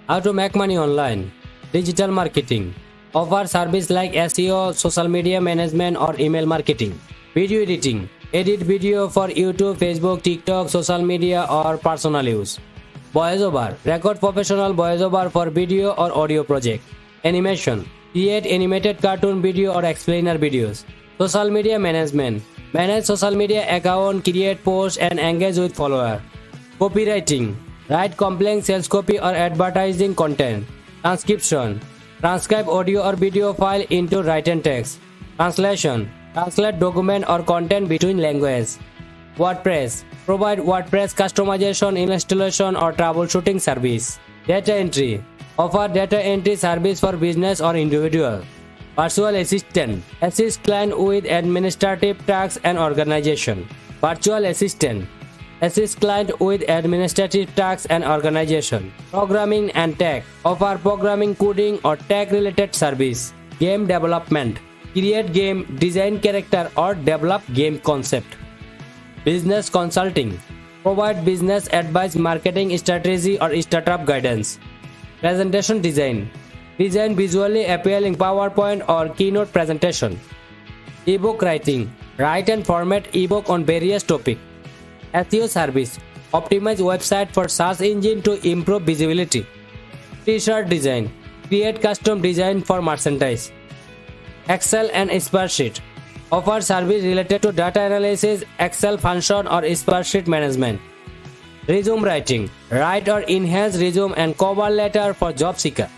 How to make money online. Digital marketing. Offer service like SEO, social media management or email marketing. Video editing. Edit video for YouTube, Facebook, TikTok, social media or personal use. Voiceover. Record professional voiceover for video or audio project. Animation. Create animated cartoon video or explainer videos. Social media management. Manage social media account, create posts and engage with followers. Copywriting. Write complex sales copy or advertising content. Transcription. Transcribe audio or video file into written text. Translation. Translate document or content between languages. WordPress. Provide WordPress customization, installation or troubleshooting service. Data entry. Offer data entry service for business or individual. Virtual assistant. Assist client with administrative tasks and organization. Virtual assistant. Assist client with administrative tasks and organization. Programming and tech. Offer programming, coding or tech related service. Game development. Create game, design character or develop game concept. Business consulting. Provide business advice, marketing strategy or startup guidance. Presentation design. Design visually appealing PowerPoint or keynote presentation. Ebook writing. Write and format ebook on various topics. SEO service. Optimize website for search engine to improve visibility. T-shirt design. Create custom design for merchandise. Excel and spreadsheet. Offer service related to data analysis, Excel function or spreadsheet management. Resume writing. Write or enhance resume and cover letter for job seeker.